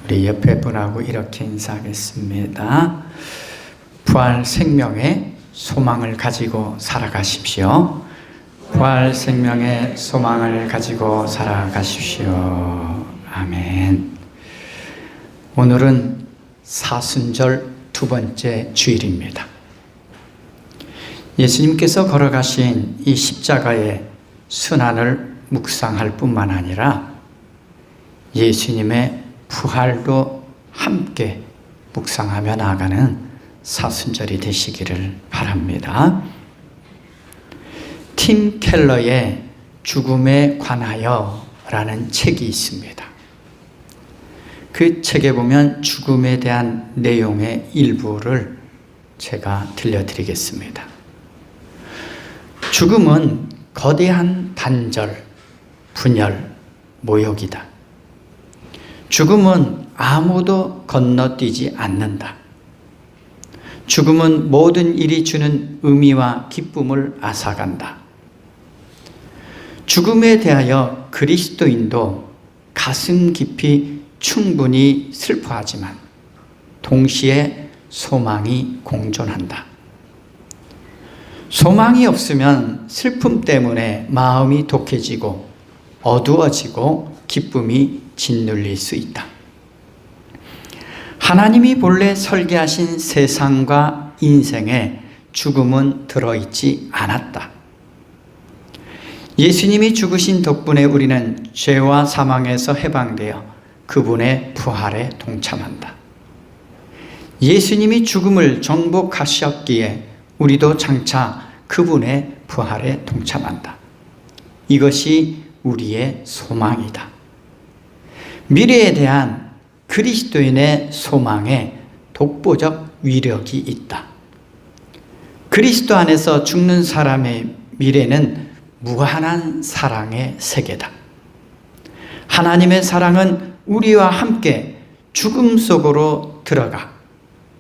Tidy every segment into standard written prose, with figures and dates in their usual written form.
우리 옆에 분하고 이렇게 인사하겠습니다. 부활 생명의 소망을 가지고 살아가십시오. 부활 생명의 소망을 가지고 살아가십시오. 아멘. 오늘은 사순절 두 번째 주일입니다. 예수님께서 걸어가신 이 십자가의 순환을 묵상할 뿐만 아니라 예수님의 부활도 함께 묵상하며 나아가는 사순절이 되시기를 바랍니다. 팀 켈러의 죽음에 관하여 라는 책이 있습니다. 그 책에 보면 죽음에 대한 내용의 일부를 제가 들려드리겠습니다. 죽음은 거대한 단절, 분열, 모욕이다. 죽음은 아무도 건너뛰지 않는다. 죽음은 모든 일이 주는 의미와 기쁨을 앗아간다. 죽음에 대하여 그리스도인도 가슴 깊이 충분히 슬퍼하지만 동시에 소망이 공존한다. 소망이 없으면 슬픔 때문에 마음이 독해지고 어두워지고 기쁨이 짓눌릴 수 있다. 하나님이 본래 설계하신 세상과 인생에 죽음은 들어있지 않았다. 예수님이 죽으신 덕분에 우리는 죄와 사망에서 해방되어 그분의 부활에 동참한다. 예수님이 죽음을 정복하셨기에 우리도 장차 그분의 부활에 동참한다. 이것이 우리의 소망이다. 미래에 대한 그리스도인의 소망에 독보적 위력이 있다. 그리스도 안에서 죽는 사람의 미래는 무한한 사랑의 세계다. 하나님의 사랑은 우리와 함께 죽음 속으로 들어가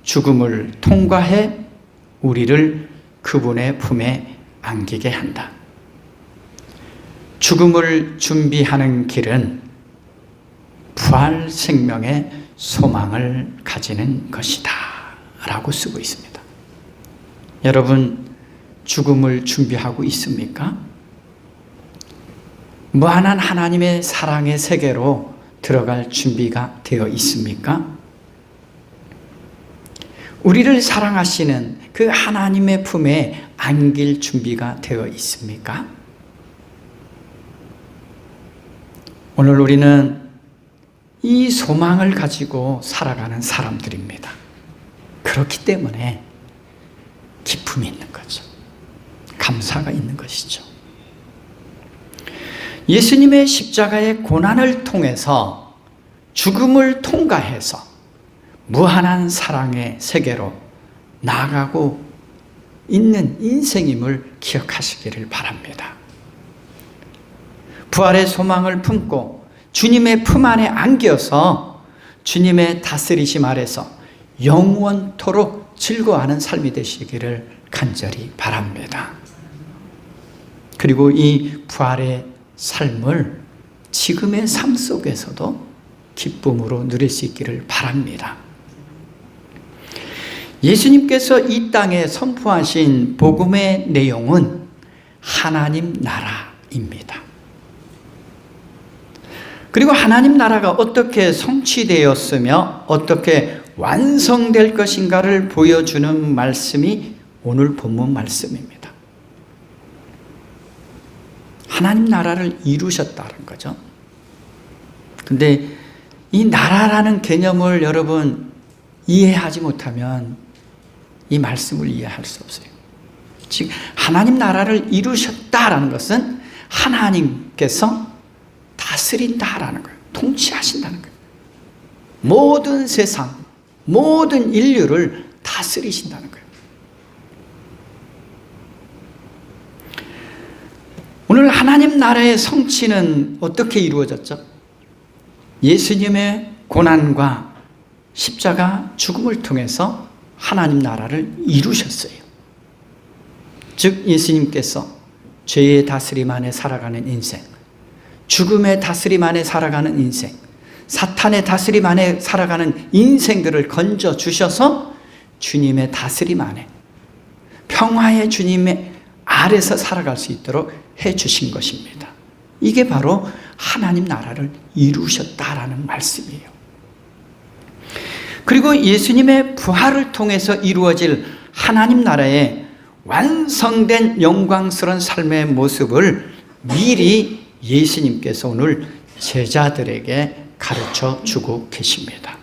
죽음을 통과해 우리를 그분의 품에 안기게 한다. 죽음을 준비하는 길은 부활 생명의 소망을 가지는 것이다 라고 쓰고 있습니다. 여러분, 죽음을 준비하고 있습니까? 무한한 하나님의 사랑의 세계로 들어갈 준비가 되어 있습니까? 우리를 사랑하시는 그 하나님의 품에 안길 준비가 되어 있습니까? 오늘 우리는 이 소망을 가지고 살아가는 사람들입니다. 그렇기 때문에 기쁨이 있는 거죠. 감사가 있는 것이죠. 예수님의 십자가의 고난을 통해서 죽음을 통과해서 무한한 사랑의 세계로 나아가고 있는 인생임을 기억하시기를 바랍니다. 부활의 소망을 품고 주님의 품 안에 안겨서 주님의 다스리심 아래서 영원토록 즐거워하는 삶이 되시기를 간절히 바랍니다. 그리고 이 부활의 삶을 지금의 삶 속에서도 기쁨으로 누릴 수 있기를 바랍니다. 예수님께서 이 땅에 선포하신 복음의 내용은 하나님 나라입니다. 그리고 하나님 나라가 어떻게 성취되었으며 어떻게 완성될 것인가를 보여주는 말씀이 오늘 본문 말씀입니다. 하나님 나라를 이루셨다는 거죠. 근데 이 나라라는 개념을 여러분 이해하지 못하면 이 말씀을 이해할 수 없어요. 즉 하나님 나라를 이루셨다라는 것은 하나님께서 다스린다라는 거예요. 통치하신다는 거예요. 모든 세상, 모든 인류를 다스리신다는 거예요. 오늘 하나님 나라의 성취는 어떻게 이루어졌죠? 예수님의 고난과 십자가 죽음을 통해서 하나님 나라를 이루셨어요. 즉 예수님께서 죄의 다스림 안에 살아가는 인생, 죽음의 다스림 안에 살아가는 인생, 사탄의 다스림 안에 살아가는 인생들을 건져 주셔서 주님의 다스림 안에 평화의 주님의 아래서 살아갈 수 있도록 해 주신 것입니다. 이게 바로 하나님 나라를 이루셨다라는 말씀이에요. 그리고 예수님의 부활을 통해서 이루어질 하나님 나라의 완성된 영광스러운 삶의 모습을 미리 예수님께서 오늘 제자들에게 가르쳐 주고 계십니다.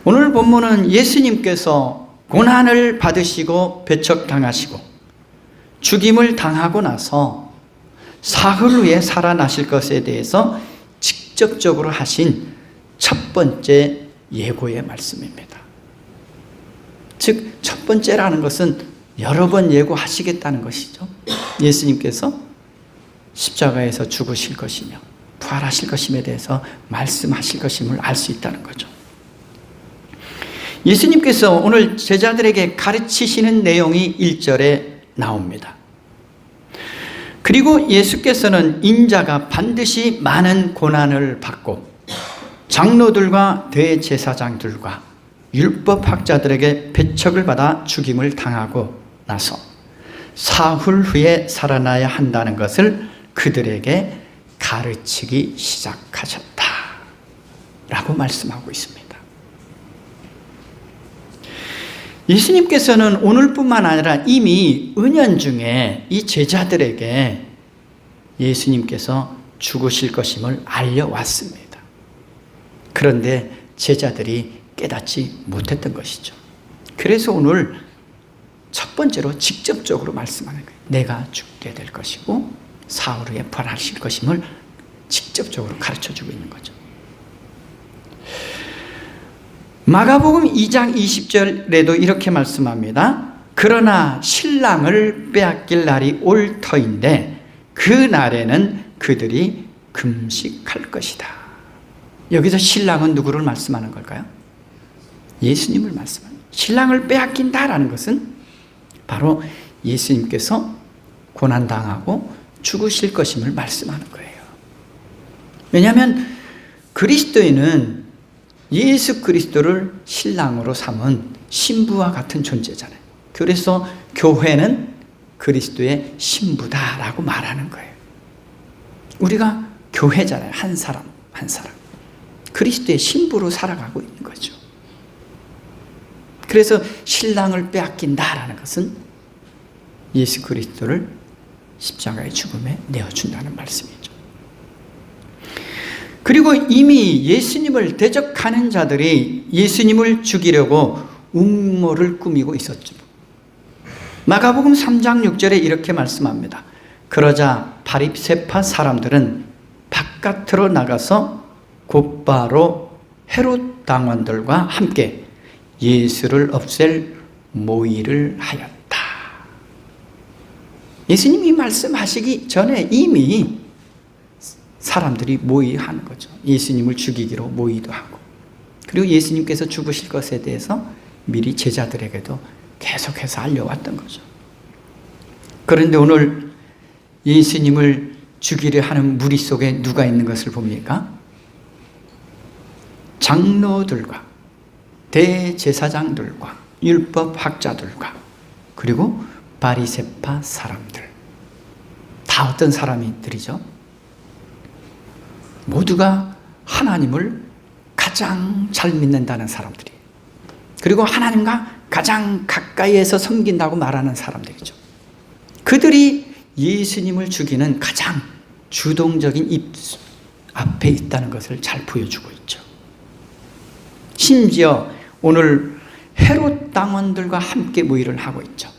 오늘 본문은 예수님께서 고난을 받으시고 배척당하시고 죽임을 당하고 나서 사흘 후에 살아나실 것에 대해서 직접적으로 하신 첫 번째 예고의 말씀입니다. 즉, 첫 번째라는 것은 여러 번 예고하시겠다는 것이죠. 예수님께서 십자가에서 죽으실 것이며 부활하실 것임에 대해서 말씀하실 것임을 알 수 있다는 거죠. 예수님께서 오늘 제자들에게 가르치시는 내용이 1절에 나옵니다. 그리고 예수께서는 인자가 반드시 많은 고난을 받고 장로들과 대제사장들과 율법학자들에게 배척을 받아 죽임을 당하고 나서 사흘 후에 살아나야 한다는 것을 그들에게 가르치기 시작하셨다 라고 말씀하고 있습니다. 예수님께서는 오늘뿐만 아니라 이미 은연중에 이 제자들에게 예수님께서 죽으실 것임을 알려왔습니다. 그런데 제자들이 깨닫지 못했던 것이죠. 그래서 오늘 첫 번째로 직접적으로 말씀하는 거예요. 내가 죽게 될 것이고 사흘 후에 부활하실 것임을 직접적으로 가르쳐주고 있는 거죠. 마가복음 2장 20절에도 이렇게 말씀합니다. 그러나 신랑을 빼앗길 날이 올 터인데 그 날에는 그들이 금식할 것이다. 여기서 신랑은 누구를 말씀하는 걸까요? 예수님을 말씀합니다. 신랑을 빼앗긴다라는 것은 바로 예수님께서 고난당하고 죽으실 것임을 말씀하는 거예요. 왜냐하면 그리스도인은 예수 그리스도를 신랑으로 삼은 신부와 같은 존재잖아요. 그래서 교회는 그리스도의 신부다라고 말하는 거예요. 우리가 교회잖아요. 한 사람 한 사람. 그리스도의 신부로 살아가고 있는 거죠. 그래서 신랑을 빼앗긴다라는 것은 예수 그리스도를 십자가의 죽음에 내어준다는 말씀이죠. 그리고 이미 예수님을 대적하는 자들이 예수님을 죽이려고 음모를 꾸미고 있었죠. 마가복음 3장 6절에 이렇게 말씀합니다. 그러자 바리새파 사람들은 바깥으로 나가서 곧바로 헤롯 당원들과 함께 예수를 없앨 모의를 하였다. 예수님이 말씀하시기 전에 이미 사람들이 모의하는 거죠. 예수님을 죽이기로 모의도 하고, 그리고 예수님께서 죽으실 것에 대해서 미리 제자들에게도 계속해서 알려왔던 거죠. 그런데 오늘 예수님을 죽이려 하는 무리 속에 누가 있는 것을 봅니까? 장로들과 대제사장들과 율법학자들과 그리고 바리새파 사람들, 다 어떤 사람들이죠? 모두가 하나님을 가장 잘 믿는다는 사람들이에요. 그리고 하나님과 가장 가까이에서 섬긴다고 말하는 사람들이죠. 그들이 예수님을 죽이는 가장 주동적인 앞에 있다는 것을 잘 보여주고 있죠. 심지어 오늘 헤롯 당원들과 함께 모의를 하고 있죠.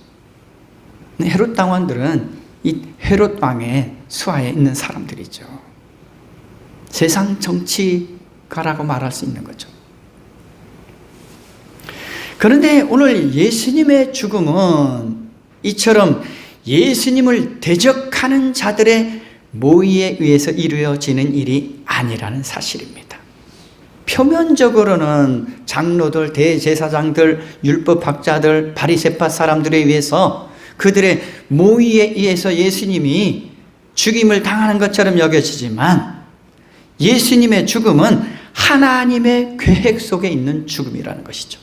헤롯 당원들은 이 헤롯 왕의 수하에 있는 사람들이죠. 세상 정치가라고 말할 수 있는 거죠. 그런데 오늘 예수님의 죽음은 이처럼 예수님을 대적하는 자들의 모의에 의해서 이루어지는 일이 아니라는 사실입니다. 표면적으로는 장로들, 대제사장들, 율법학자들, 바리새파 사람들에 의해서 그들의 모의에 의해서 예수님이 죽임을 당하는 것처럼 여겨지지만 예수님의 죽음은 하나님의 계획 속에 있는 죽음이라는 것이죠.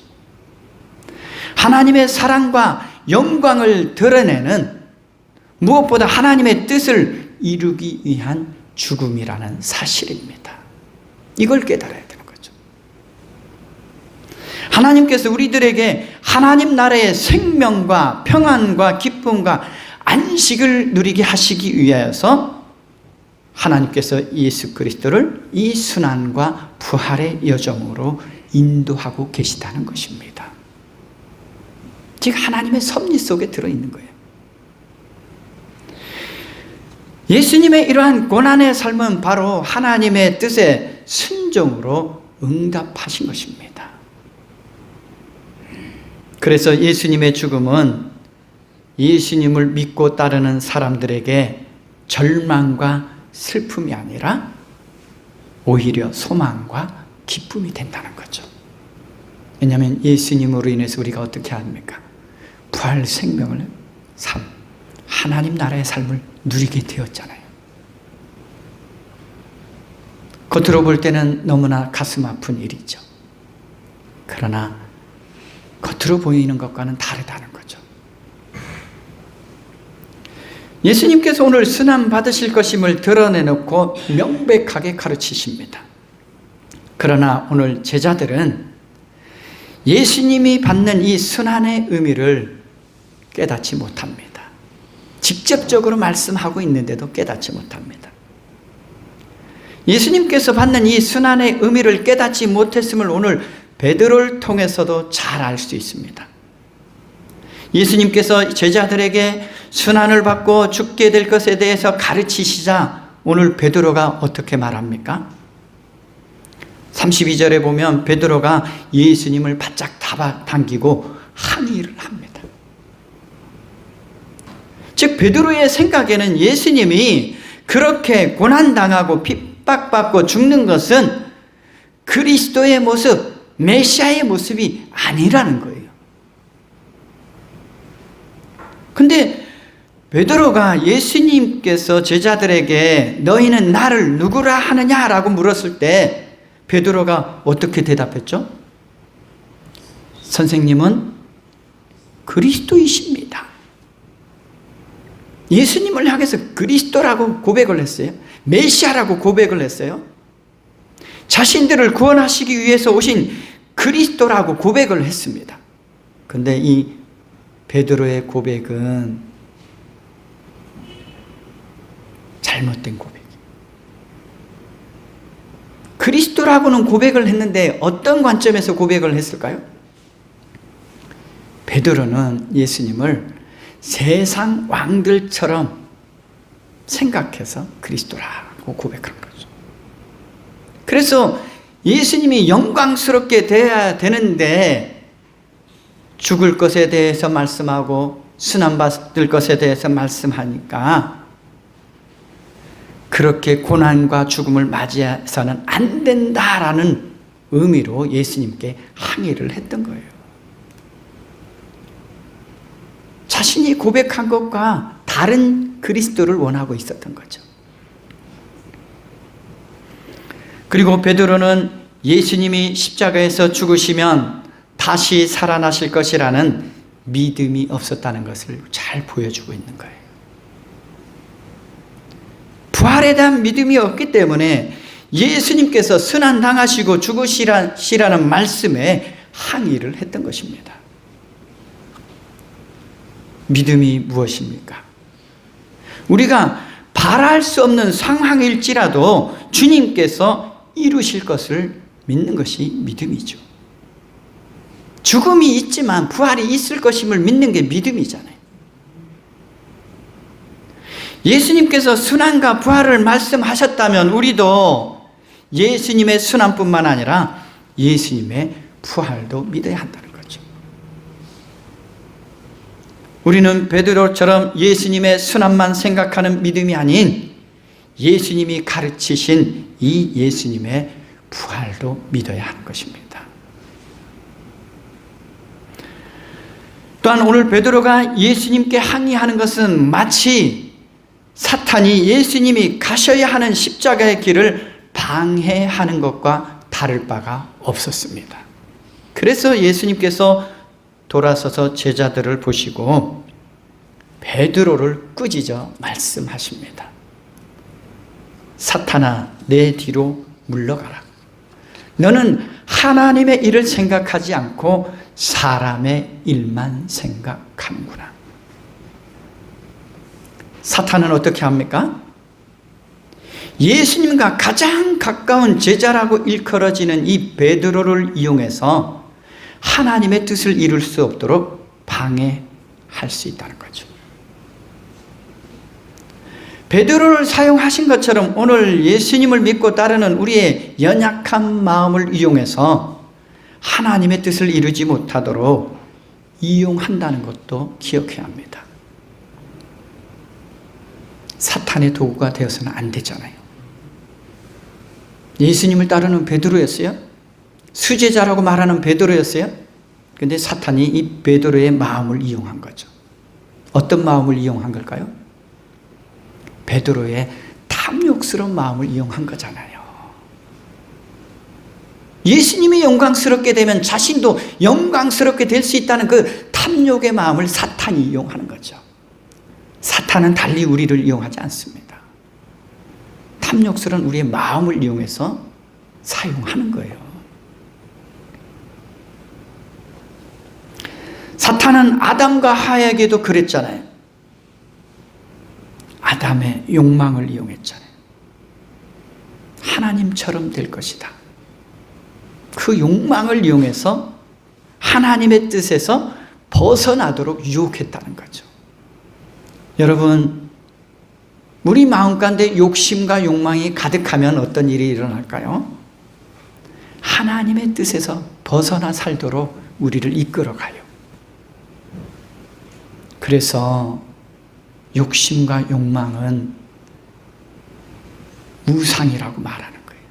하나님의 사랑과 영광을 드러내는, 무엇보다 하나님의 뜻을 이루기 위한 죽음이라는 사실입니다. 이걸 깨달아야 되는 거죠. 하나님께서 우리들에게 하나님 나라의 생명과 평안과 기쁨과 안식을 누리게 하시기 위하여서 하나님께서 예수 그리스도를 이 순환과 부활의 여정으로 인도하고 계시다는 것입니다. 즉 하나님의 섭리 속에 들어있는 거예요. 예수님의 이러한 고난의 삶은 바로 하나님의 뜻에 순종으로 응답하신 것입니다. 그래서 예수님의 죽음은 예수님을 믿고 따르는 사람들에게 절망과 슬픔이 아니라 오히려 소망과 기쁨이 된다는 거죠. 왜냐하면 예수님으로 인해서 우리가 어떻게 합니까? 부활 생명을 하나님 나라의 삶을 누리게 되었잖아요. 겉으로 볼 때는 너무나 가슴 아픈 일이죠. 그러나 겉으로 보이는 것과는 다르다는 거죠. 예수님께서 오늘 순환 받으실 것임을 드러내놓고 명백하게 가르치십니다. 그러나 오늘 제자들은 예수님이 받는 이 순환의 의미를 깨닫지 못합니다. 직접적으로 말씀하고 있는데도 깨닫지 못합니다. 예수님께서 받는 이 순환의 의미를 깨닫지 못했음을 오늘 베드로를 통해서도 잘 알 수 있습니다. 예수님께서 제자들에게 순환을 받고 죽게 될 것에 대해서 가르치시자 오늘 베드로가 어떻게 말합니까? 32절에 보면 베드로가 예수님을 바짝 잡아당기고 항의를 합니다. 즉 베드로의 생각에는 예수님이 그렇게 고난당하고 핍박받고 죽는 것은 그리스도의 모습, 메시아의 모습이 아니라는 거예요. 근데 베드로가 예수님께서 제자들에게 너희는 나를 누구라 하느냐라고 물었을 때 베드로가 어떻게 대답했죠? 선생님은 그리스도이십니다. 예수님을 향해서 그리스도라고 고백을 했어요. 메시아라고 고백을 했어요. 자신들을 구원하시기 위해서 오신 그리스도라고 고백을 했습니다. 그런데 이 베드로의 고백은 잘못된 고백이에요. 그리스도라고는 고백을 했는데 어떤 관점에서 고백을 했을까요? 베드로는 예수님을 세상 왕들처럼 생각해서 그리스도라고 고백한 거죠. 그래서 예수님이 영광스럽게 돼야 되는데 죽을 것에 대해서 말씀하고 순환받을 것에 대해서 말씀하니까 그렇게 고난과 죽음을 맞이해서는 안 된다라는 의미로 예수님께 항의를 했던 거예요. 자신이 고백한 것과 다른 그리스도를 원하고 있었던 거죠. 그리고 베드로는 예수님이 십자가에서 죽으시면 다시 살아나실 것이라는 믿음이 없었다는 것을 잘 보여주고 있는 거예요. 부활에 대한 믿음이 없기 때문에 예수님께서 순환당하시고 죽으시라는 말씀에 항의를 했던 것입니다. 믿음이 무엇입니까? 우리가 바랄 수 없는 상황일지라도 주님께서 이루실 것을 믿는 것이 믿음이죠. 죽음이 있지만 부활이 있을 것임을 믿는 게 믿음이잖아요. 예수님께서 순환과 부활을 말씀하셨다면 우리도 예수님의 순환뿐만 아니라 예수님의 부활도 믿어야 한다는 거죠. 우리는 베드로처럼 예수님의 순환만 생각하는 믿음이 아닌 예수님이 가르치신 이 예수님의 부활도 믿어야 하는 것입니다. 또한 오늘 베드로가 예수님께 항의하는 것은 마치 사탄이 예수님이 가셔야 하는 십자가의 길을 방해하는 것과 다를 바가 없었습니다. 그래서 예수님께서 돌아서서 제자들을 보시고 베드로를 꾸짖어 말씀하십니다. 사탄아, 내 뒤로 물러가라. 너는 하나님의 일을 생각하지 않고 사람의 일만 생각하는구나. 사탄은 어떻게 합니까? 예수님과 가장 가까운 제자라고 일컬어지는 이 베드로를 이용해서 하나님의 뜻을 이룰 수 없도록 방해할 수 있다는 거죠. 베드로를 사용하신 것처럼 오늘 예수님을 믿고 따르는 우리의 연약한 마음을 이용해서 하나님의 뜻을 이루지 못하도록 이용한다는 것도 기억해야 합니다. 사탄의 도구가 되어서는 안 되잖아요. 예수님을 따르는 베드로였어요? 수제자라고 말하는 베드로였어요? 근데 사탄이 이 베드로의 마음을 이용한 거죠. 어떤 마음을 이용한 걸까요? 베드로의 탐욕스러운 마음을 이용한 거잖아요. 예수님이 영광스럽게 되면 자신도 영광스럽게 될 수 있다는 그 탐욕의 마음을 사탄이 이용하는 거죠. 사탄은 달리 우리를 이용하지 않습니다. 탐욕스러운 우리의 마음을 이용해서 사용하는 거예요. 사탄은 아담과 하와에게도 그랬잖아요. 아담의 욕망을 이용했잖아요. 하나님처럼 될 것이다. 그 욕망을 이용해서 하나님의 뜻에서 벗어나도록 유혹했다는 거죠. 여러분, 우리 마음 가운데 욕심과 욕망이 가득하면 어떤 일이 일어날까요? 하나님의 뜻에서 벗어나 살도록 우리를 이끌어가요. 그래서 욕심과 욕망은 우상이라고 말하는 거예요.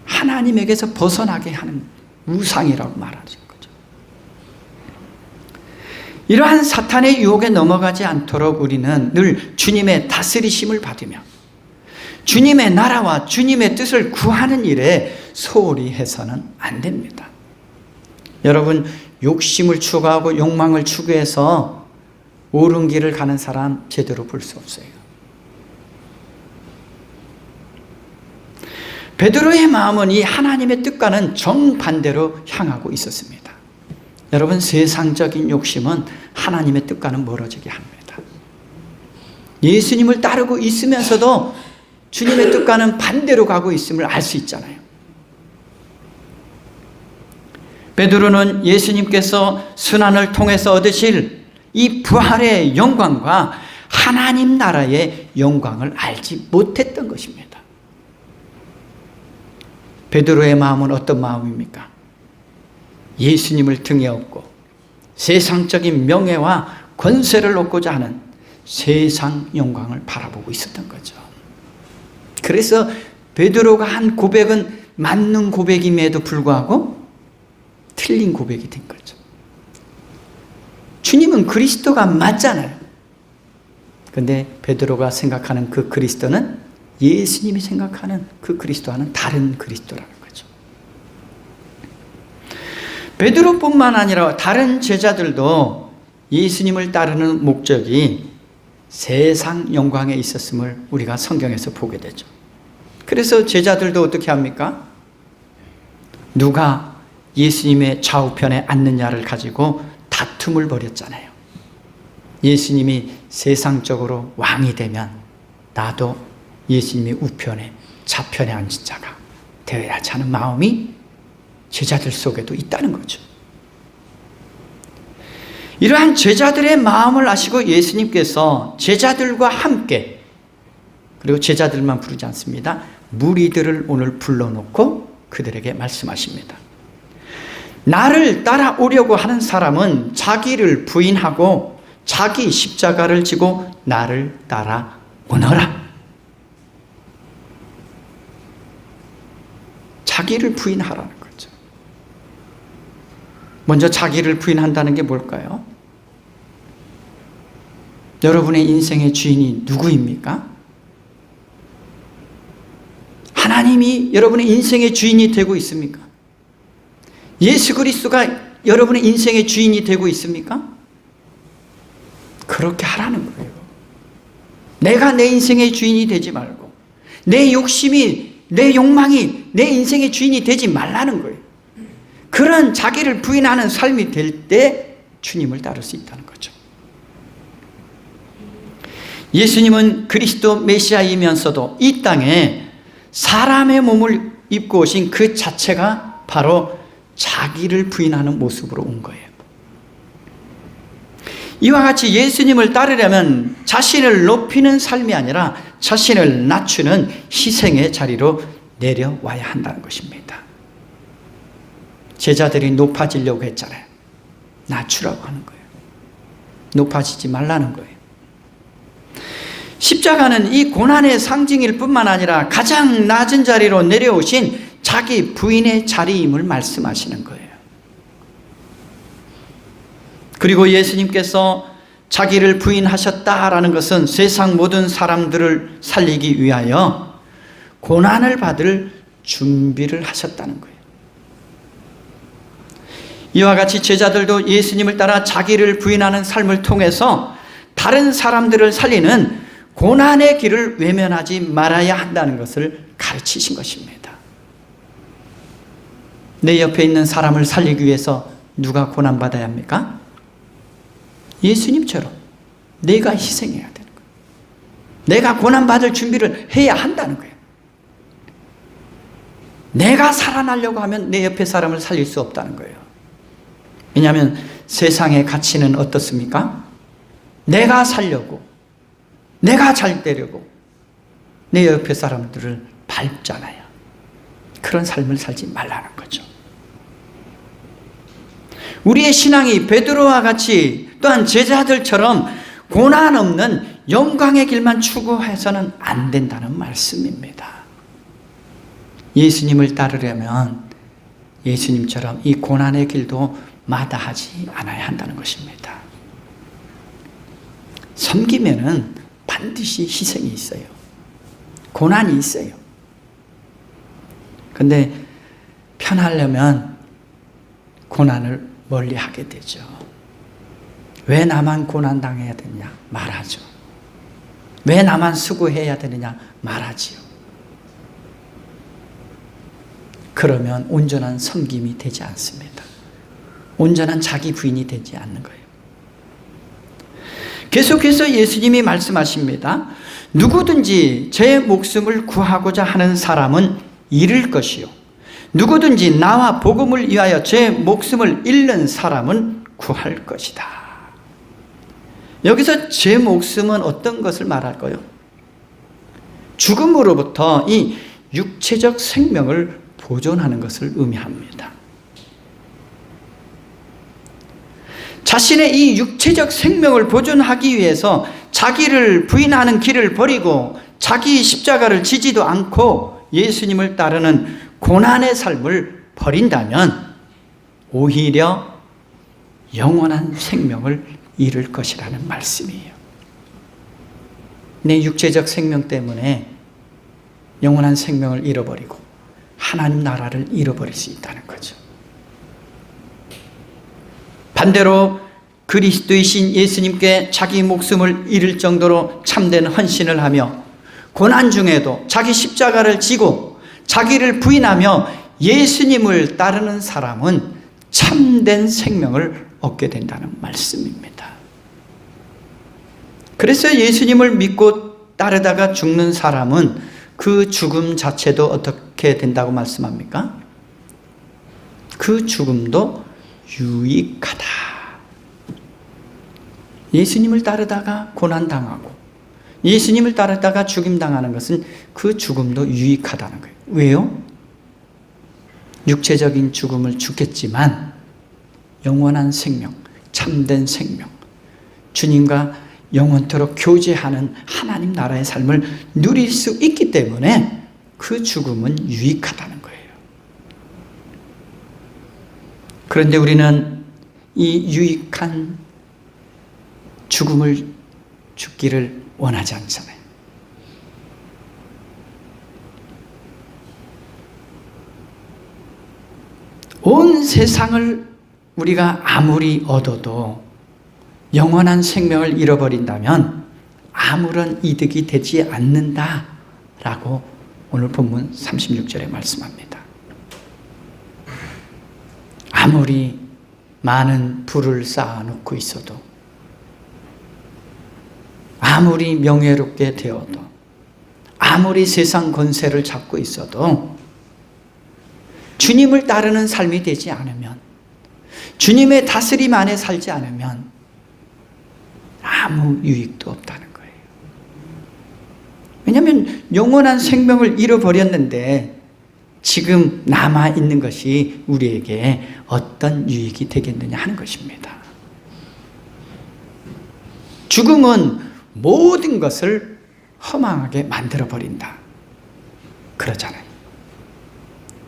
하나님에게서 벗어나게 하는 우상이라고 말하는 거죠. 이러한 사탄의 유혹에 넘어가지 않도록 우리는 늘 주님의 다스리심을 받으며 주님의 나라와 주님의 뜻을 구하는 일에 소홀히 해서는 안 됩니다. 여러분, 욕심을 추구하고 욕망을 추구해서 옳은 길을 가는 사람 제대로 볼 수 없어요. 베드로의 마음은 이 하나님의 뜻과는 정반대로 향하고 있었습니다. 여러분, 세상적인 욕심은 하나님의 뜻과는 멀어지게 합니다. 예수님을 따르고 있으면서도 주님의 뜻과는 반대로 가고 있음을 알 수 있잖아요. 베드로는 예수님께서 순환을 통해서 얻으실 이 부활의 영광과 하나님 나라의 영광을 알지 못했던 것입니다. 베드로의 마음은 어떤 마음입니까? 예수님을 등에 업고 세상적인 명예와 권세를 얻고자 하는 세상 영광을 바라보고 있었던 거죠. 그래서 베드로가 한 고백은 맞는 고백임에도 불구하고 틀린 고백이 된 거죠. 주님은 그리스도가 맞잖아요. 그런데 베드로가 생각하는 그 그리스도는 예수님이 생각하는 그 그리스도와는 다른 그리스도라는 거죠. 베드로뿐만 아니라 다른 제자들도 예수님을 따르는 목적이 세상 영광에 있었음을 우리가 성경에서 보게 되죠. 그래서 제자들도 어떻게 합니까? 누가 예수님의 좌우편에 앉느냐를 가지고 다툼을 벌였잖아요. 예수님이 세상적으로 왕이 되면 나도 예수님의 우편에 좌편에 앉은 자가 되어야지 하는 마음이 제자들 속에도 있다는 거죠. 이러한 제자들의 마음을 아시고 예수님께서 제자들과 함께, 그리고 제자들만 부르지 않습니다. 무리들을 오늘 불러놓고 그들에게 말씀하십니다. 나를 따라오려고 하는 사람은 자기를 부인하고 자기 십자가를 지고 나를 따라오너라. 자기를 부인하라는 거죠. 먼저 자기를 부인한다는 게 뭘까요? 여러분의 인생의 주인이 누구입니까? 하나님이 여러분의 인생의 주인이 되고 있습니까? 예수 그리스도가 여러분의 인생의 주인이 되고 있습니까? 그렇게 하라는 거예요. 내가 내 인생의 주인이 되지 말고 내 욕심이, 내 욕망이 내 인생의 주인이 되지 말라는 거예요. 그런 자기를 부인하는 삶이 될 때 주님을 따를 수 있다는 거죠. 예수님은 그리스도 메시아이면서도 이 땅에 사람의 몸을 입고 오신 그 자체가 바로 자기를 부인하는 모습으로 온 거예요. 이와 같이 예수님을 따르려면 자신을 높이는 삶이 아니라 자신을 낮추는 희생의 자리로 내려와야 한다는 것입니다. 제자들이 높아지려고 했잖아요. 낮추라고 하는 거예요. 높아지지 말라는 거예요. 십자가는 이 고난의 상징일 뿐만 아니라 가장 낮은 자리로 내려오신 자기 부인의 자리임을 말씀하시는 거예요. 그리고 예수님께서 자기를 부인하셨다라는 것은 세상 모든 사람들을 살리기 위하여 고난을 받을 준비를 하셨다는 거예요. 이와 같이 제자들도 예수님을 따라 자기를 부인하는 삶을 통해서 다른 사람들을 살리는 고난의 길을 외면하지 말아야 한다는 것을 가르치신 것입니다. 내 옆에 있는 사람을 살리기 위해서 누가 고난받아야 합니까? 예수님처럼 내가 희생해야 되는 거예요. 내가 고난받을 준비를 해야 한다는 거예요. 내가 살아나려고 하면 내 옆에 사람을 살릴 수 없다는 거예요. 왜냐하면 세상의 가치는 어떻습니까? 내가 살려고, 내가 잘 되려고 내 옆에 사람들을 밟잖아요. 그런 삶을 살지 말라는 거죠. 우리의 신앙이 베드로와 같이 또한 제자들처럼 고난 없는 영광의 길만 추구해서는 안 된다는 말씀입니다. 예수님을 따르려면 예수님처럼 이 고난의 길도 마다하지 않아야 한다는 것입니다. 섬기면은 반드시 희생이 있어요. 고난이 있어요. 근데 편하려면 고난을 멀리 하게 되죠. 왜 나만 고난당해야 되느냐? 말하죠. 왜 나만 수고해야 되느냐? 말하지요. 그러면 온전한 섬김이 되지 않습니다. 온전한 자기 부인이 되지 않는 거예요. 계속해서 예수님이 말씀하십니다. 누구든지 제 목숨을 구하고자 하는 사람은 잃을 것이요. 누구든지 나와 복음을 위하여 제 목숨을 잃는 사람은 구할 것이다. 여기서 제 목숨은 어떤 것을 말할까요? 죽음으로부터 이 육체적 생명을 보존하는 것을 의미합니다. 자신의 이 육체적 생명을 보존하기 위해서 자기를 부인하는 길을 버리고 자기 십자가를 지지도 않고 예수님을 따르는 고난의 삶을 버린다면 오히려 영원한 생명을 잃을 것이라는 말씀이에요. 내 육체적 생명 때문에 영원한 생명을 잃어버리고 하나님 나라를 잃어버릴 수 있다는 거죠. 반대로 그리스도이신 예수님께 자기 목숨을 잃을 정도로 참된 헌신을 하며 고난 중에도 자기 십자가를 지고 자기를 부인하며 예수님을 따르는 사람은 참된 생명을 얻게 된다는 말씀입니다. 그래서 예수님을 믿고 따르다가 죽는 사람은 그 죽음 자체도 어떻게 된다고 말씀합니까? 그 죽음도 유익하다. 예수님을 따르다가 고난당하고 예수님을 따르다가 죽임당하는 것은 그 죽음도 유익하다는 거예요. 왜요? 육체적인 죽음을 죽겠지만 영원한 생명, 참된 생명, 주님과 영원토록 교제하는 하나님 나라의 삶을 누릴 수 있기 때문에 그 죽음은 유익하다는 거예요. 그런데 우리는 이 유익한 죽음을 죽기를 원하지 않잖아요. 온 세상을 우리가 아무리 얻어도 영원한 생명을 잃어버린다면 아무런 이득이 되지 않는다라고 오늘 본문 36절에 말씀합니다. 아무리 많은 부를 쌓아놓고 있어도, 아무리 명예롭게 되어도, 아무리 세상 권세를 잡고 있어도 주님을 따르는 삶이 되지 않으면, 주님의 다스림 안에 살지 않으면 아무 유익도 없다는 거예요. 왜냐하면 영원한 생명을 잃어버렸는데 지금 남아있는 것이 우리에게 어떤 유익이 되겠느냐 하는 것입니다. 죽음은 모든 것을 허망하게 만들어버린다 그러잖아요.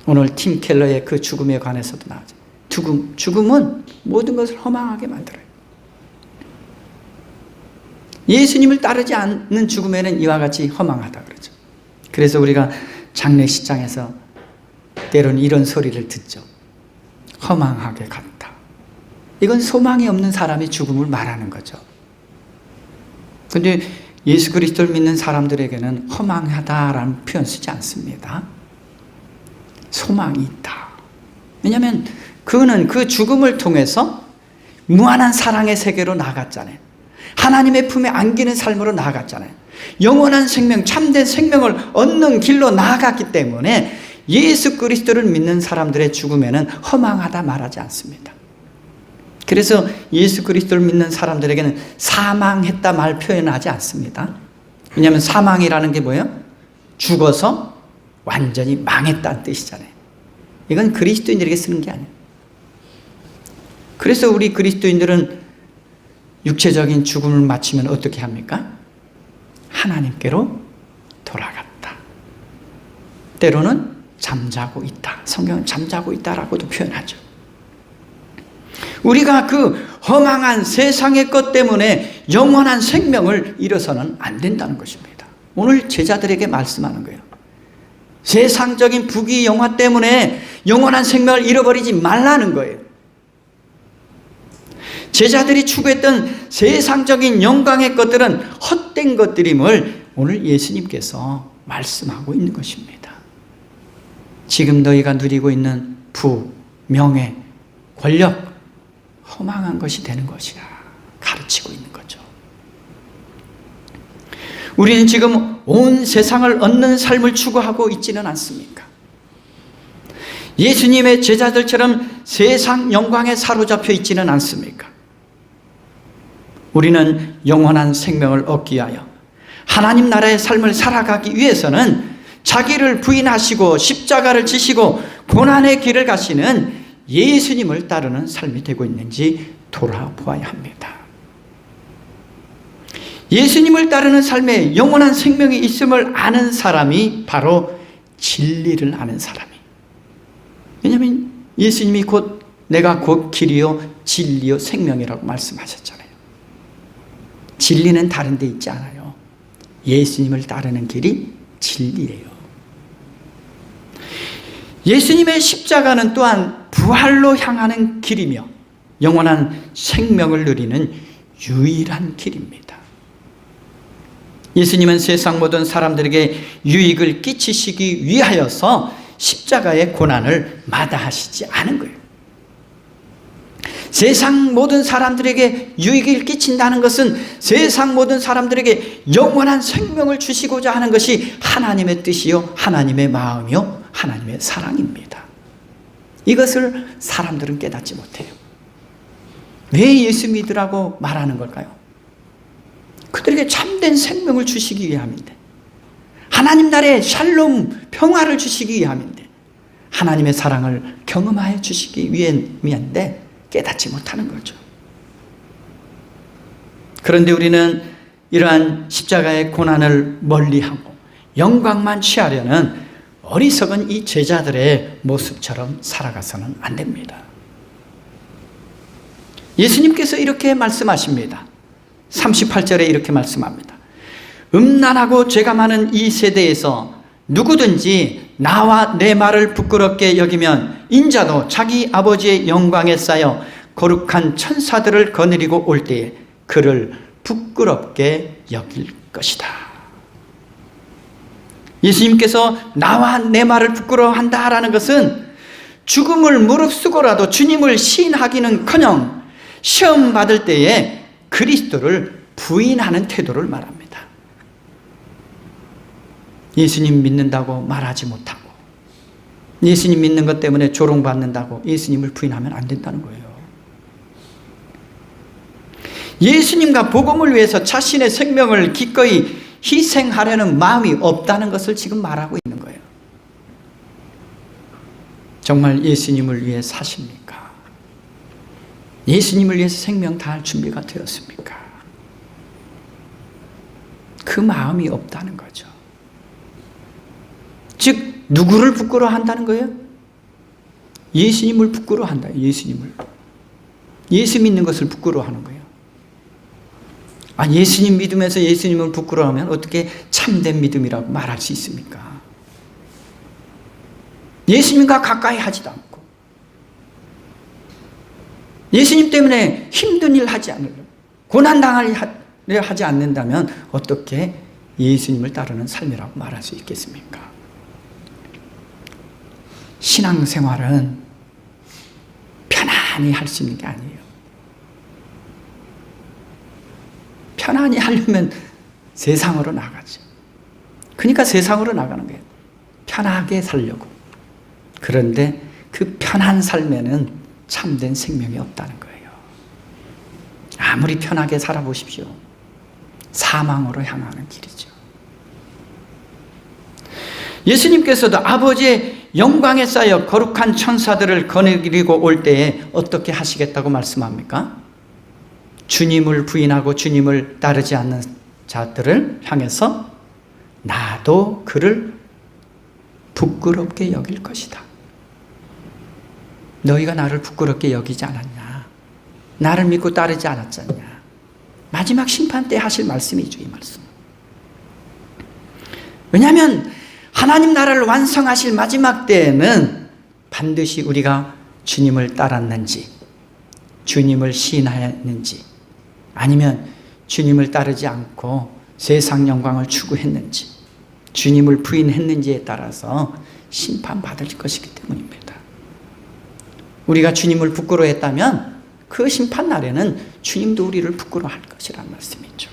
오늘 팀 켈러의 그 죽음에 관해서도 나오죠. 죽음은 모든 것을 허망하게 만들어요. 예수님을 따르지 않는 죽음에는 이와 같이 허망하다 그러죠. 그래서 우리가 장례식장에서 때로는 이런 소리를 듣죠. 허망하게 갔다. 이건 소망이 없는 사람의 죽음을 말하는 거죠. 그런데 예수 그리스도를 믿는 사람들에게는 허망하다라는 표현 쓰지 않습니다. 소망이 있다. 왜냐하면 그는 그 죽음을 통해서 무한한 사랑의 세계로 나아갔잖아요. 하나님의 품에 안기는 삶으로 나아갔잖아요. 영원한 생명, 참된 생명을 얻는 길로 나아갔기 때문에 예수 그리스도를 믿는 사람들의 죽음에는 허망하다 말하지 않습니다. 그래서 예수 그리스도를 믿는 사람들에게는 사망했다 말 표현하지 않습니다. 왜냐하면 사망이라는 게 뭐예요? 죽어서 완전히 망했다는 뜻이잖아요. 이건 그리스도인들에게 쓰는 게 아니에요. 그래서 우리 그리스도인들은 육체적인 죽음을 마치면 어떻게 합니까? 하나님께로 돌아갔다. 때로는 잠자고 있다. 성경은 잠자고 있다라고도 표현하죠. 우리가 그 허망한 세상의 것 때문에 영원한 생명을 잃어서는 안 된다는 것입니다. 오늘 제자들에게 말씀하는 거예요. 세상적인 부귀 영화 때문에 영원한 생명을 잃어버리지 말라는 거예요. 제자들이 추구했던 세상적인 영광의 것들은 헛된 것들임을 오늘 예수님께서 말씀하고 있는 것입니다. 지금 너희가 누리고 있는 부, 명예, 권력, 허망한 것이 되는 것이야 가르치고 있는 거죠. 우리는 지금 온 세상을 얻는 삶을 추구하고 있지는 않습니까? 예수님의 제자들처럼 세상 영광에 사로잡혀 있지는 않습니까? 우리는 영원한 생명을 얻기 위하여 하나님 나라의 삶을 살아가기 위해서는 자기를 부인하시고 십자가를 지시고 고난의 길을 가시는 예수님을 따르는 삶이 되고 있는지 돌아보아야 합니다. 예수님을 따르는 삶에 영원한 생명이 있음을 아는 사람이 바로 진리를 아는 사람이. 왜냐하면 예수님이 내가 곧 길이요 진리요 생명이라고 말씀하셨잖아요. 진리는 다른 데 있지 않아요. 예수님을 따르는 길이 진리예요. 예수님의 십자가는 또한 부활로 향하는 길이며 영원한 생명을 누리는 유일한 길입니다. 예수님은 세상 모든 사람들에게 유익을 끼치시기 위하여서 십자가의 고난을 마다하시지 않은 거예요. 세상 모든 사람들에게 유익을 끼친다는 것은 세상 모든 사람들에게 영원한 생명을 주시고자 하는 것이 하나님의 뜻이요 하나님의 마음이요 하나님의 사랑입니다. 이것을 사람들은 깨닫지 못해요. 왜 예수 믿으라고 말하는 걸까요? 그들에게 참된 생명을 주시기 위함인데, 하나님 나라의 샬롬 평화를 주시기 위함인데, 하나님의 사랑을 경험하여 주시기 위함인데 깨닫지 못하는 거죠. 그런데 우리는 이러한 십자가의 고난을 멀리하고 영광만 취하려는 어리석은 이 제자들의 모습처럼 살아가서는 안 됩니다. 예수님께서 이렇게 말씀하십니다. 38절에 이렇게 말씀합니다. 음란하고 죄가 많은 이 세대에서 누구든지 나와 내 말을 부끄럽게 여기면 인자도 자기 아버지의 영광에 쌓여 거룩한 천사들을 거느리고 올 때에 그를 부끄럽게 여길 것이다. 예수님께서 나와 내 말을 부끄러워한다라는 것은 죽음을 무릅쓰고라도 주님을 시인하기는커녕 시험 받을 때에 그리스도를 부인하는 태도를 말합니다. 예수님 믿는다고 말하지 못하고 예수님 믿는 것 때문에 조롱받는다고 예수님을 부인하면 안 된다는 거예요. 예수님과 복음을 위해서 자신의 생명을 기꺼이 희생하려는 마음이 없다는 것을 지금 말하고 있는 거예요. 정말 예수님을 위해 사십니까? 예수님을 위해서 생명 다할 준비가 되었습니까? 그 마음이 없다는 거죠. 즉 누구를 부끄러워한다는 거예요? 예수님을 부끄러워한다. 예수님을. 예수 믿는 것을 부끄러워하는 거예요. 예수님 믿으면서 예수님을 부끄러워하면 어떻게 참된 믿음이라고 말할 수 있습니까? 예수님과 가까이 하지도 않고 예수님 때문에 힘든 일 하지 않으려고 고난당하려 하지 않는다면 어떻게 예수님을 따르는 삶이라고 말할 수 있겠습니까? 신앙생활은 편안히 할 수 있는 게 아니에요. 편안히 하려면 세상으로 나가죠. 그러니까 세상으로 나가는 거예요. 편하게 살려고. 그런데 그 편한 삶에는 참된 생명이 없다는 거예요. 아무리 편하게 살아보십시오. 사망으로 향하는 길이죠. 예수님께서도 아버지의 영광에 쌓여 거룩한 천사들을 거느리고 올 때에 어떻게 하시겠다고 말씀합니까? 주님을 부인하고 주님을 따르지 않는 자들을 향해서 나도 그를 부끄럽게 여길 것이다. 너희가 나를 부끄럽게 여기지 않았냐? 나를 믿고 따르지 않았잖냐? 마지막 심판 때 하실 말씀이죠, 이 말씀. 왜냐하면 하나님 나라를 완성하실 마지막 때에는 반드시 우리가 주님을 따랐는지, 주님을 시인하였는지, 아니면 주님을 따르지 않고 세상 영광을 추구했는지, 주님을 부인했는지에 따라서 심판받을 것이기 때문입니다. 우리가 주님을 부끄러워했다면 그 심판 날에는 주님도 우리를 부끄러워할 것이란 말씀이죠.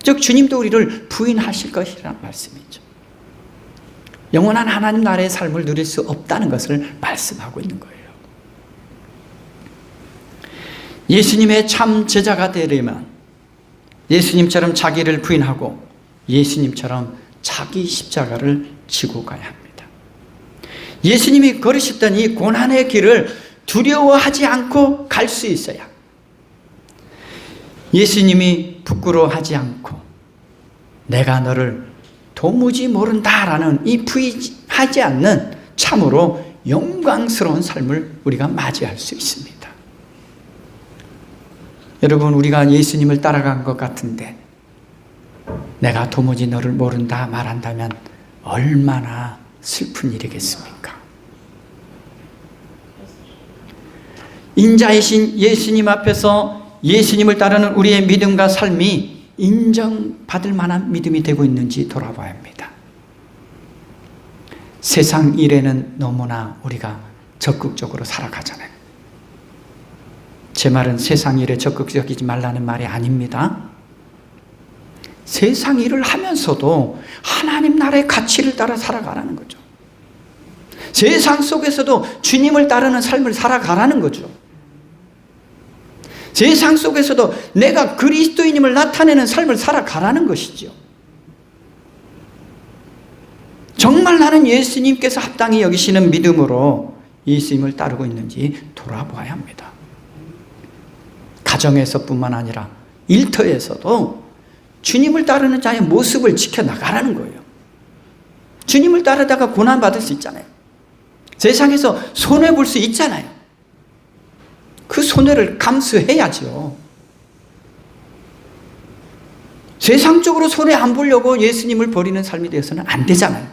즉 주님도 우리를 부인하실 것이란 말씀이죠. 영원한 하나님 나라의 삶을 누릴 수 없다는 것을 말씀하고 있는 거예요. 예수님의 참 제자가 되려면 예수님처럼 자기를 부인하고 예수님처럼 자기 십자가를 지고 가야 합니다. 예수님이 걸으셨던 이 고난의 길을 두려워하지 않고 갈 수 있어야, 예수님이 부끄러워하지 않고 내가 너를 도무지 모른다라는 이 부인하지 않는 참으로 영광스러운 삶을 우리가 맞이할 수 있습니다. 여러분, 우리가 예수님을 따라간 것 같은데 내가 도무지 너를 모른다 말한다면 얼마나 슬픈 일이겠습니까? 인자이신 예수님 앞에서 예수님을 따르는 우리의 믿음과 삶이 인정받을 만한 믿음이 되고 있는지 돌아봐야 합니다. 세상 일에는 너무나 우리가 적극적으로 살아가잖아요. 제 말은 세상 일에 적극적이지 말라는 말이 아닙니다. 세상 일을 하면서도 하나님 나라의 가치를 따라 살아가라는 거죠. 세상 속에서도 주님을 따르는 삶을 살아가라는 거죠. 세상 속에서도 내가 그리스도인임을 나타내는 삶을 살아가라는 것이죠. 정말 나는 예수님께서 합당히 여기시는 믿음으로 예수님을 따르고 있는지 돌아봐야 합니다. 가정에서뿐만 아니라 일터에서도 주님을 따르는 자의 모습을 지켜나가라는 거예요. 주님을 따르다가 고난받을 수 있잖아요. 세상에서 손해볼 수 있잖아요. 그 손해를 감수해야죠. 세상적으로 손해 안 보려고 예수님을 버리는 삶이 되어서는 안 되잖아요.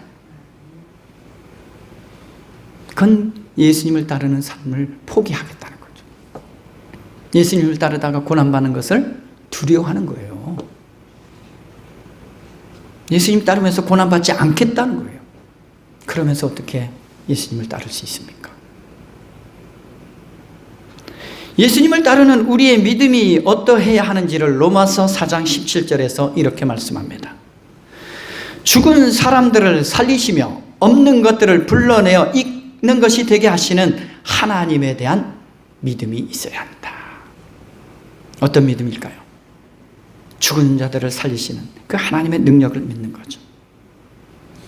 그건 예수님을 따르는 삶을 포기하겠다는 거죠. 예수님을 따르다가 고난받는 것을 두려워하는 거예요. 예수님 따르면서 고난받지 않겠다는 거예요. 그러면서 어떻게 예수님을 따를 수 있습니까? 예수님을 따르는 우리의 믿음이 어떠해야 하는지를 로마서 4장 17절에서 이렇게 말씀합니다. 죽은 사람들을 살리시며 없는 것들을 불러내어 있는 것이 되게 하시는 하나님에 대한 믿음이 있어야 한다. 어떤 믿음일까요? 죽은 자들을 살리시는 그 하나님의 능력을 믿는 거죠.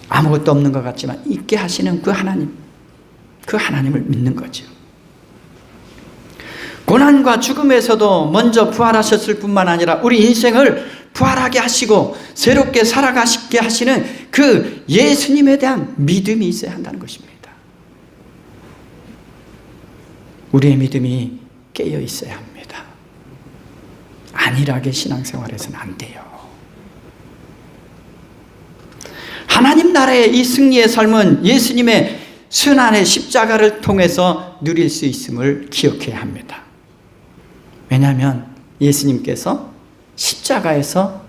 아무것도 없는 것 같지만 있게 하시는 그 하나님을 믿는 거죠. 고난과 죽음에서도 먼저 부활하셨을 뿐만 아니라 우리 인생을 부활하게 하시고 새롭게 살아가게 하시는 그 예수님에 대한 믿음이 있어야 한다는 것입니다. 우리의 믿음이 깨어 있어야 합니다. 안일하게 신앙생활해서는 안 돼요. 하나님 나라의 이 승리의 삶은 예수님의 순환의 십자가를 통해서 누릴 수 있음을 기억해야 합니다. 왜냐하면 예수님께서 십자가에서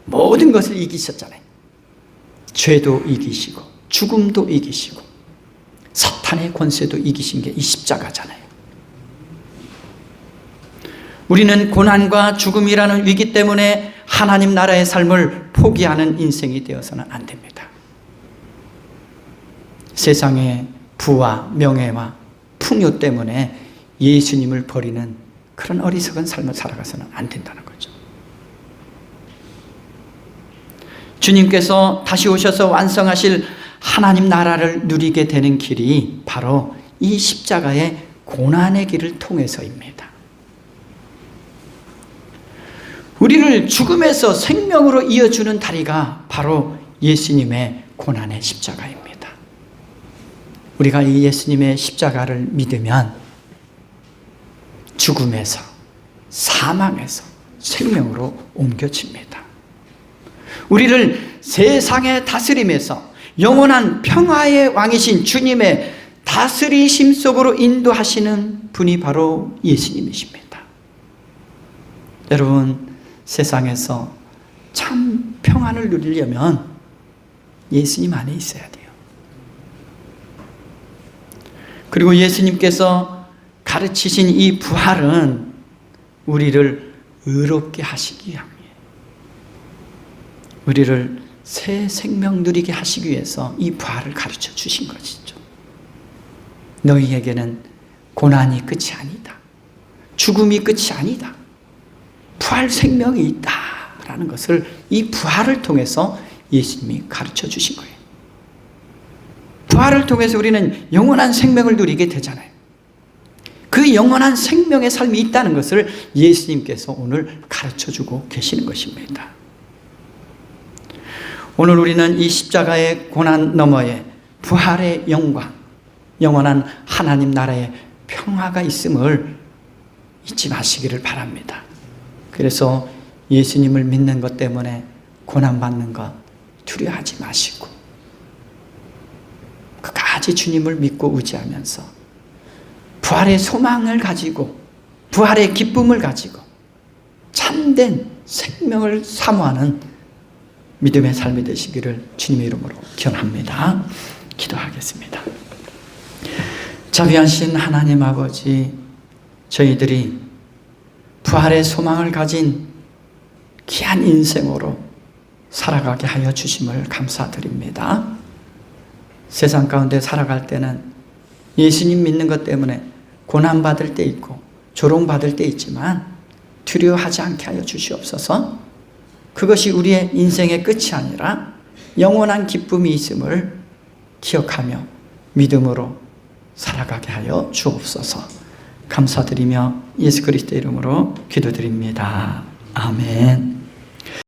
모든 것을 이기셨잖아요. 죄도 이기시고 죽음도 이기시고 사탄의 권세도 이기신 게 이 십자가잖아요. 우리는 고난과 죽음이라는 위기 때문에 하나님 나라의 삶을 포기하는 인생이 되어서는 안 됩니다. 세상의 부와 명예와 풍요 때문에 예수님을 버리는 그런 어리석은 삶을 살아가서는 안 된다는 거죠. 주님께서 다시 오셔서 완성하실 하나님 나라를 누리게 되는 길이 바로 이 십자가의 고난의 길을 통해서입니다. 우리를 죽음에서 생명으로 이어주는 다리가 바로 예수님의 고난의 십자가입니다. 우리가 이 예수님의 십자가를 믿으면 죽음에서 사망에서 생명으로 옮겨집니다. 우리를 세상의 다스림에서 영원한 평화의 왕이신 주님의 다스리심 속으로 인도하시는 분이 바로 예수님이십니다. 여러분, 세상에서 참 평안을 누리려면 예수님 안에 있어야 돼요. 그리고 예수님께서 가르치신 이 부활은 우리를 의롭게 하시기 위함이에요. 우리를 새 생명 누리게 하시기 위해서 이 부활을 가르쳐 주신 것이죠. 너희에게는 고난이 끝이 아니다. 죽음이 끝이 아니다. 부활 생명이 있다라는 것을 이 부활을 통해서 예수님이 가르쳐 주신 거예요. 부활을 통해서 우리는 영원한 생명을 누리게 되잖아요. 그 영원한 생명의 삶이 있다는 것을 예수님께서 오늘 가르쳐 주고 계시는 것입니다. 오늘 우리는 이 십자가의 고난 너머에 부활의 영광, 영원한 하나님 나라의 평화가 있음을 잊지 마시기를 바랍니다. 그래서 예수님을 믿는 것 때문에 고난받는 것 두려워하지 마시고 끝까지 주님을 믿고 의지하면서 부활의 소망을 가지고 부활의 기쁨을 가지고 참된 생명을 사모하는 믿음의 삶이 되시기를 주님의 이름으로 기원합니다. 기도하겠습니다. 자비하신 하나님 아버지, 저희들이 부활의 소망을 가진 귀한 인생으로 살아가게 하여 주심을 감사드립니다. 세상 가운데 살아갈 때는 예수님 믿는 것 때문에 고난받을 때 있고 조롱받을 때 있지만 두려워하지 않게 하여 주시옵소서. 그것이 우리의 인생의 끝이 아니라 영원한 기쁨이 있음을 기억하며 믿음으로 살아가게 하여 주옵소서. 감사드리며 예수 그리스도의 이름으로 기도드립니다. 아멘.